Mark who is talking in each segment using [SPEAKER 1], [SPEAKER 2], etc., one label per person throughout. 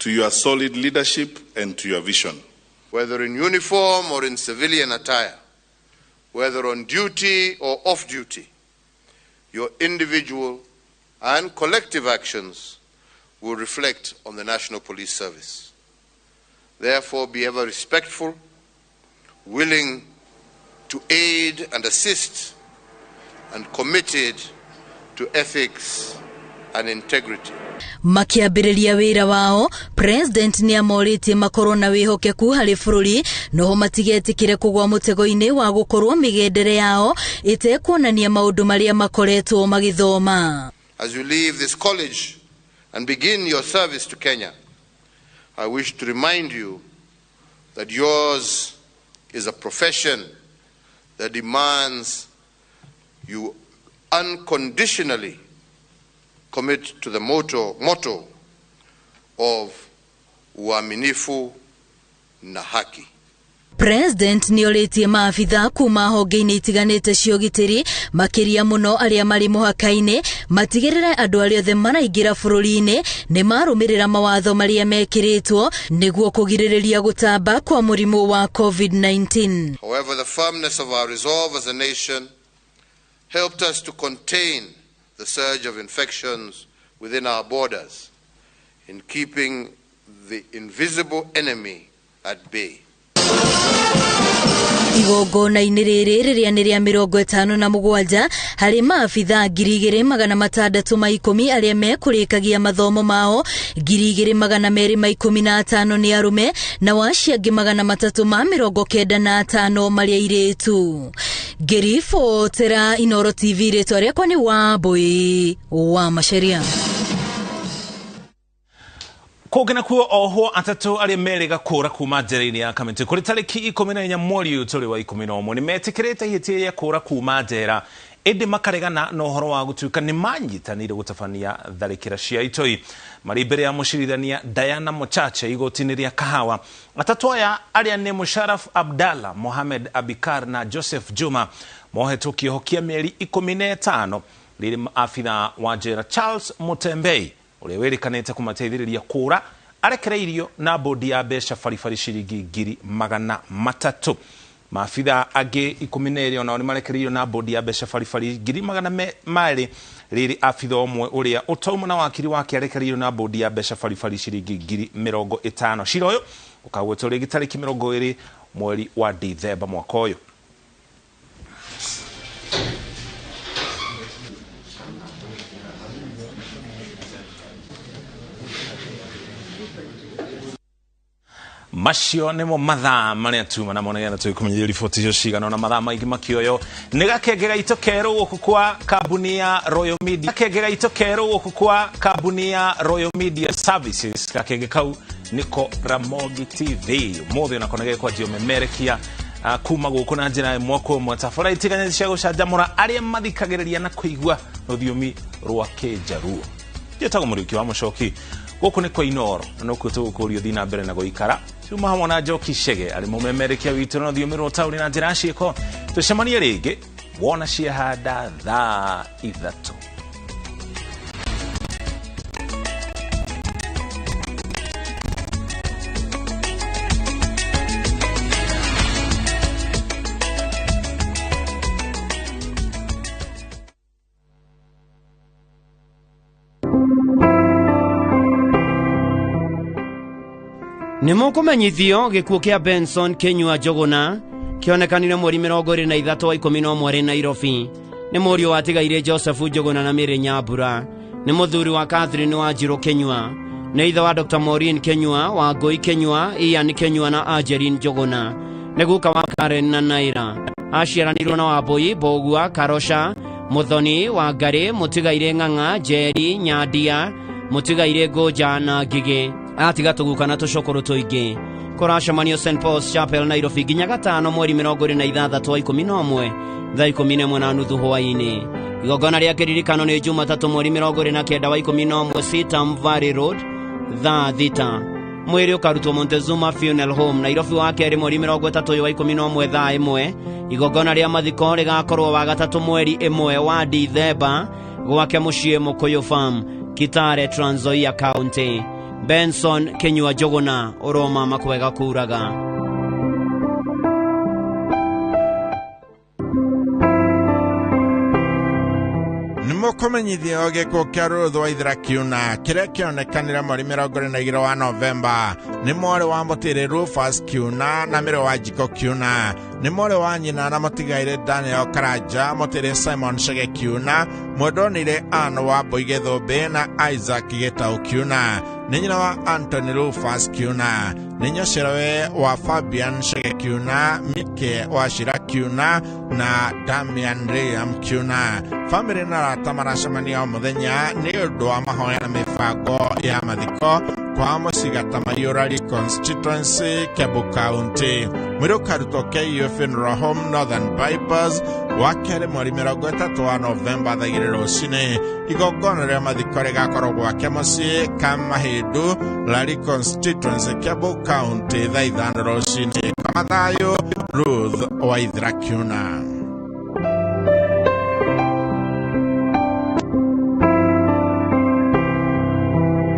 [SPEAKER 1] to your solid leadership and to your vision.
[SPEAKER 2] Whether in uniform or in civilian attire, whether on duty or off duty, your individual and collective actions will reflect on the National Police Service. Therefore, be ever respectful, willing to aid and assist, and committed to ethics and integrity.
[SPEAKER 3] Makiambĩrĩria wĩra wao, President nĩamorĩtie makorwo na wĩhokeku harĩ bũrũri noho matigetĩkĩre kũgwa mũtego-inĩ wa gũkorwo mĩgendere yao ĩtekuonania maũndũ marĩa makoretwo magĩthoma.
[SPEAKER 2] As you leave this college and begin your service to Kenya, I wish to remind you that yours is a profession that demands you unconditionally commit to the motto of uaminifu na haki.
[SPEAKER 3] President nĩorĩtie maabitha kuma honge-inĩ itiganĩte cia ũgitĩri makĩria mũno arĩa marĩ mũhaka-inĩ matigĩrĩre andũ arĩa othe maraingĩra bũrũri-inĩ nĩ marũmĩrĩra mawatho marĩa mekĩrĩtwo nĩguo kũgirĩrĩria gũtamba kwa mũrimũ wa COVID-19.
[SPEAKER 2] However, the firmness of our resolve as a nation helped us to contain the surge of infections within our borders in keeping the invisible enemy at bay.
[SPEAKER 3] Igongona-inĩ rĩrĩ rĩrĩa nĩ rĩa 57 harĩ maabitha 2,610 arĩa mekũrĩkagia mathomo mao, 2,215 nĩ arũme na wacia 395 marĩ airĩtu. Ngĩribotera Inooro TV, rĩtwa rĩakwa nĩ Wambui wa Macharia.
[SPEAKER 4] Kogena kuo oho atatu arĩa merĩga kũra kuma njera-inĩ ya Kamiti kũrĩ tarĩki 14 mweri ũyũ wa 11 nĩmetĩkĩrĩte ihĩtia rĩa kũra kuma njera ĩndĩ makaregana na ũhoro wa gũtuĩka nĩ manyitanĩire gũtabania tharĩkĩra cia itoi marĩ mbere ya mũcirithania Diana Mochache igoti-inĩ rĩa Kahawa. Atatu aya arĩa nĩ Musharraf Abdalla, Mohamed Abikar na Joseph Juma mohetwo kĩoho kĩa mĩeri 15 rĩrĩ afitha wa njera Charles Mutembei ũrĩa wĩrĩkanĩte kũmateithĩrĩria kũra arekereirio na bodi ya mbeca baribari ciringi 300,000. Maabitha angĩ 12 onao nĩ marekereirio na bodi ya mbeca baribari 200,000 rĩrĩ abitha ũmwe ũrĩa ũtauma na wakiri wake arekereirio na bodi ya mbeca baribari ciringi 50,000. Cira ũyũ ũkagwetwo rĩngĩ tarĩki 20 mweri wa Dithemba mwaka ũyũ. Macio nimo mathaa marĩa tuma na monegana tũkũmenyithia riboti icio cigana na mathaa maingĩ makĩoyo nĩ gakengera ito kerũ gũkũ kwa kambuni ya Royal Media, gakengera ito kerũ gũkũ kwa kambuni ya Royal Media Services, gakenge kau niko Ramogi TV mothe na konege kwa jio memerekia kuma gũkũ na njĩra ĩmwe kwa ĩmwe tabara itiganĩte cia gũcanjamũra arĩa mathikagĩrĩria na kũigua rũthiomi rwa Kĩnjaruo. Njĩtagwo Mũriũki wa Mũcoki, gũkũ nĩ kwa Inooro na no kũtũkũrio thiĩ na mbere na gũikara tuma hamwe na Njoki Chege arĩ mũmemerekia witũ na rũthiomi rwa taũni na njĩra ciĩko. Tũcemanie rĩngĩ wona ciahanda thaa 3.
[SPEAKER 5] Nĩmũkũmenyithio gĩkuũ kĩa Benson Kenyua Njoguna kĩonekanire mweri 23 wa 11 Nairobi. Nĩ mũriũ watigaire Joseph Njoguna na Mary Nyambura. Nĩ mũthuri wa Catherine Wanjiru Kenyua. Nĩ ithe wa Dr. Maureen Kenyua, wa Ngoi Kenyua, Ian Kenyua na Angeline Njoguna. Nĩ guka wa Karen na Naira. Aciaranirwo na Wambui, Bogua, Karosha, Muthoni, Wangari, Mutigaire Ng'ang'a, Jerry, Nyandia, Mutigaire Goja na Ngigi. Atiga tuguka na tucokoro tuingi. Kũracemanio St. Paul's Chapel Nairobi nginya 5 mweri 26 wa 11 thaa 11:30 hwaĩ-inĩ. Igongona rĩa kĩririkano nĩ Jumatatu mweri 29 wa 11 Sitam Valley Road thaa 6. Mwĩrĩ ũkarutwo Montezuma Funeral Home Nairobi wa kerĩ mweri 30 wa 11 thaa 1. Igongona rĩa mathiko rĩgakorwo wa 3 mweri 1 wa Dithemba gwake mũciĩ Mũkũyũ Farm, Kitale, Trans Nzoia County. Benson Kenyua Jogona oroma makwega kuraga.
[SPEAKER 6] Nimukumenyithia giko kia ruthu wa ithira kiuna kiria kionekanire mweri 22 wa Novemba ni mwari wa mutiri Rufus Kiuna na mire wa Jiko Kiuna ni mwari wa nyina na mutigaire Daniel Karaja mutiri Simon Shege Kiuna mwendonire Anne wa Boige Thumbi na Isaac Gitau Kiuna ni nyina wa Anthony Rufus Kiuna ni nyosherawe wa Fabian Shege Kiuna Mike wa Shira Kiuna na Damian Liam Kiuna. Family na ratamaracemania muthenya ni undu wa mahoya na mibango ya mathiko kwa musigata Mayurali constituency Kiambu County. Mwiri ukarutwo KU Funeral Home Northern Bypass wakere mweri 30 wa Novemba thagire rucini. Igongona ria mathiko rigakorwo gwake mucii Kamahindu Lari constituency Kiambu County thaa 5 rucini. Kwa thayo Ruth wa ithira kiuna.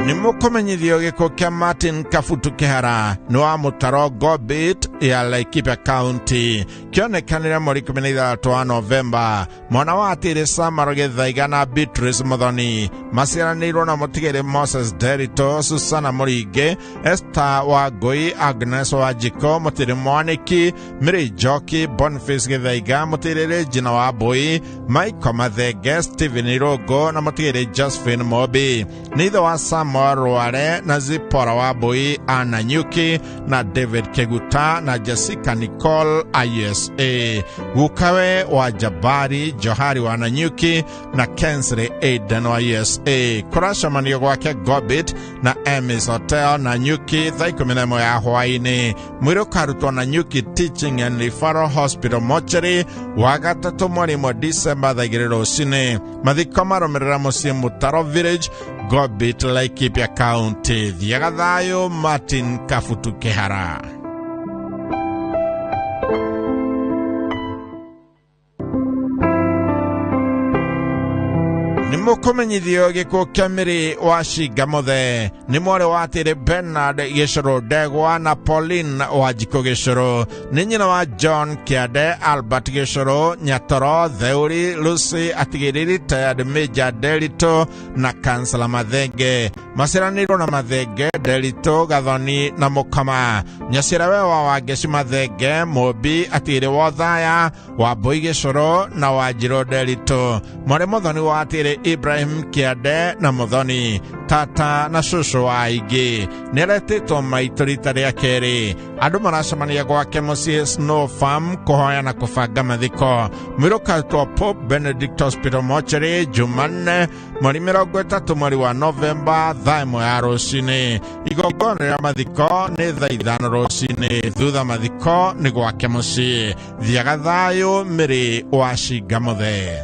[SPEAKER 6] Nimukumenyithio giko kia Martin Kafutu Kihara ni wa mutaro Gobit ya Laikipia County kionekanire mweri 13 wa Novemba. Mwana wa atiri Samaro Githaiga na Beatrice Muthoni maciaranirwo na mutigiri Moses Derito, Susana Muringi, Esther Wangui, Agnes Wajiko mutiri Mwaniki, Mary Joki, Boniface Githaiga mutiri Regina wa Bui, Michael Mathenge, Stephen Irogo na mutigiri Josephine Mobi. Neither wa Samuel Rware na Zipora wa Bui, Anna Nyuki na David Keguta na Jessica Nicole ISA. Gukawe wa Jabari Johari wa Nanyuki na Kensri Aiden wa ISA. Kurashamanio gwake Gobit na Emmys Hotel na Nyuki thaa 11 ya hwaini. Mwiri ukarutwo na Nyuki Teaching and Referral Hospital Mortuary wa gatatu mweri mwa Disemba thaa 2 rucini. Mathiko marumirira mucii Mutaro Village, Gobit, Laikipia County. Thiaga thayo Martin Kafutu Kihara. Nimukumenyithio giko kia Miri wa Shigamothe ni mwari wa atiri Bernard Gicuru Ndegwa na Pauline wa Jiko Gicuru ni nyina wa John Kiade, Albert Gicuru, Nyatoro, Theuri, Lucy atigiriri Ted Major Derito na Kansala Mathenge. Maciaranirwo na Mathenge, Derito, Gathoni na Mukama. Nyaciarawe wa Wangeci Mathenge, Mobi atigiri Wothaya, wa Bui Gicuru na wa Njiro Derito. Mwari Muthoni wa atiri Ibrahim Kiade na Muthoni, tata na shushu wa Aigi. Niretitwo maitu rita ria keri. Andu maracemania gwake mucii Snow Farm kuhoya na kubanga mathiko. Mwiri ukarutwo Pope Benedict Hospital Mortuary Jumanne mweri 30 mweri wa Novemba thaa 1 ya rucini. Igongona ria mathiko ni thaa 5 rucini. Thutha mathiko ni gwake mucii. Thiaga thayo Miri wa Shigamothe.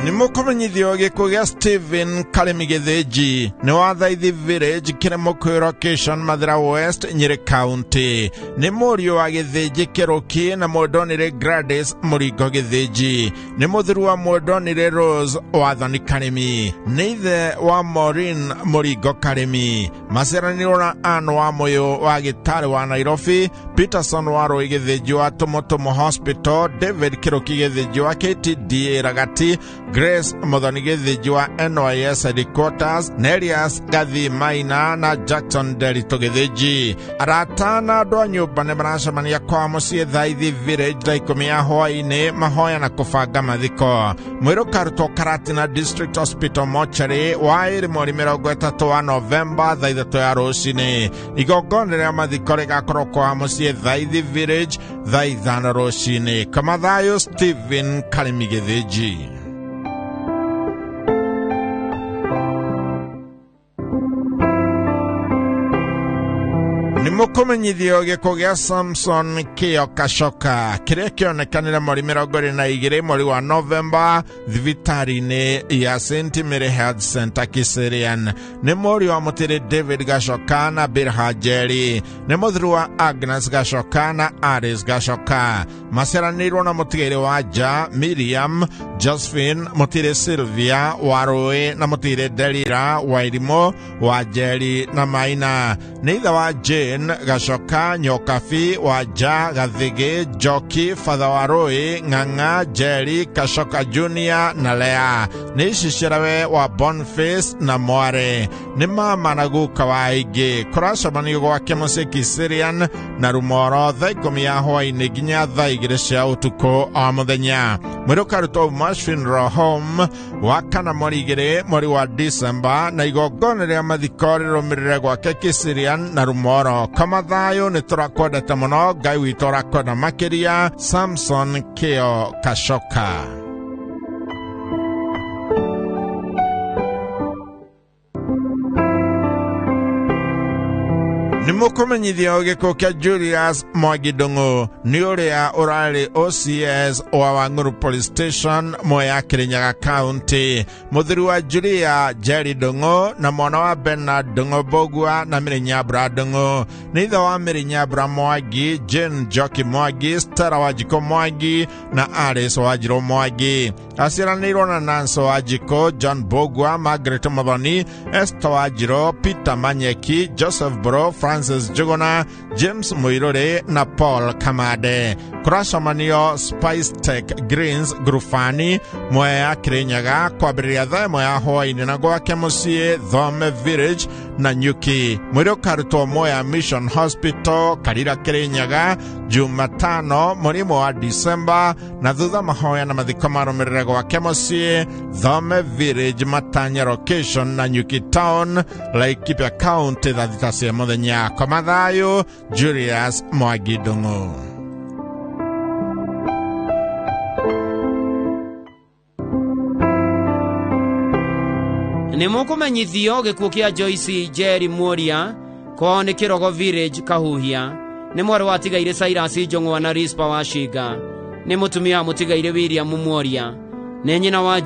[SPEAKER 6] Nimukumenyithio giko gia Stephen Kalemi Githinji ni wa Thaithi Village Kiremukui Location Mathira West, Nyeri County. Ni murio wa Githinji Kiruki na mwendonire Gladys Muringo Githinji. Ni muthiru wa mwendonire Rose Wathani Kalemi. Ni ithe wa Maureen Muringo Kalemi. Maciaranirwo na Anne wa Muyo wa Gitari wa Nairobi, Peterson wa Rui Githinji wa Tumutumu Hospital, David Kiruki Githinji wa KTDA Ragati, Grace Muthoni Githinji wa NYS Headquarters, Nelias Gathi Maina na Jackson Derito Githinji. Arata na andu a nyumba ni maracemania kwa mucii Thaithi Village thaa 10 ya hwaini mahoya na kubanga mathiko. Mwiri ukarutwo Karatina District Hospital Mortuary wa iri mweri 30 wa Novemba thaa 3 ya rucini. Igongona ria mathiko rigakorwo kwa mucii Thaithi Village thaa 5 rucini. Kama thayo Stephen Kalemi Githinji. Nimukumenyithio giko gia Samson Kio Kashoka kiria kionekanire mweri 22 mweri wa Novemba thibitari-ini ya St. Mary Health Center Kiserian. Ni mwori wa mutiri David Gashoka na Birha Jerry. Ni muthuri wa Agnes Gashoka na Aris Gashoka. Maceranirwo na mutigiri wa Ja Miriam, Josephine, mutiri Sylvia, Warui na mutiri Delira, Wairimo, wa Jerry na Maina. Ni ithe wa Jane Gashoka, Nyokafi, wa Ja, Gathige, Joki, Father Warui, Ng'ang'a, Jerry, Kashoka Junior na Lea. Ni shishirawe wa Boniface na Mware. Ni mama na guka wa Ige. Kuracemania gwake mucii Kiserian na Rumoro thaa 10 ya hwaini nginya thaa 2 cia utuku o muthenya. Mweri ukarutwo Marsh Funeral Home wa kana mweri 2 mweri wa December na igongona ria mathiko rirumirire gwake Kiserian na Rumoro. Kama thayo ni turakwendete muno, Ngai witu arakwenda makiria. Samson Kio Kashoka. Nimukumenyithio giko kia Julius Mwagidongo ni uria urari OCS wa Wanguru Police Station Moya Kirinyaga County. Muthuri wa Julia Jerry Dongo na mwana wa Bernard Dongo Bogua na Mirinyabra Dongo. Ni ithe wa Mirinyabra Mwagi, Jane Joki Mwagi, Stella Wajiko Mwagi na Alice Wajiro Mwagi. Aciaranirwo na Nancy Wajiko, John Bogua, Margaret Mabani, Esther Wajiro, Peter Manyeki, Joseph Bro, Francis Jogona, James Muirore na Paul Kamade. Kuracamanio Spice Tech Greens Grufani Moya Kirinyaga kwambĩrĩria thaa 1 ya hwaĩ-inĩ na gwake mucii Thome Village na Nyuki. Mweri ukarutwo Moya Mission Hospital Karira Kirinyaga Jumatano mweri wa December na thutha mahoya na mathiko marũmĩrĩre gwake mucii Thome Village Matanya Location na Nyuki Town Laikipia County thaa 3 cia muthenya. Kwa thayo, Julius Mwagidongo.
[SPEAKER 5] Nimukumenyithio gikuo kia Joyce Jerry Moria ko ni Kirogo Village Kahuhia. Ni mwari wa tigaire Cyrus Njong'wa na Rispa wa Shiga. Ni mutumia mutigaire William Moria. Ni nyina wa